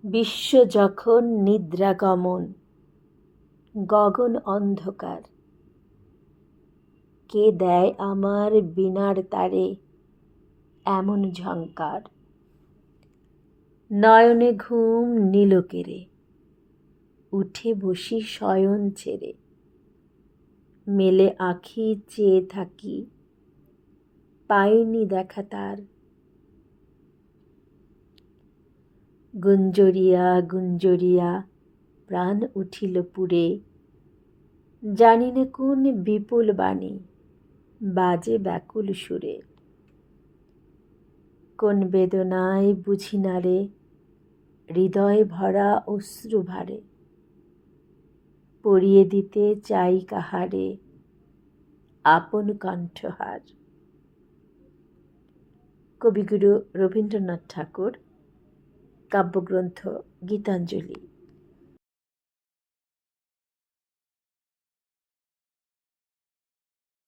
বিশ্ব যখন নিদ্রাগমন, গগন অন্ধকার, কে দেয় আমার বীণার তারে এমন ঝঙ্কার। নয়নে ঘুম নিল কেড়ে, উঠে বসি শয়ন ছেড়ে, মেলে আঁখি চেয়ে থাকি, পাইনি দেখা তার। গুঞ্জরিয়া গুঞ্জরিয়া প্রাণ উঠিল পুরে, জানি না কোন বিপুল বাণী বাজে ব্যাকুল সুরে। কোন বেদনায় বুঝি না রে, হৃদয় ভরা অশ্রু ভারে, পরিয়ে দিতে চাই কাহারে আপন কণ্ঠহার। কবিগুরু রবীন্দ্রনাথ ঠাকুর, কাব্যগ্রন্থ গীতাঞ্জলি।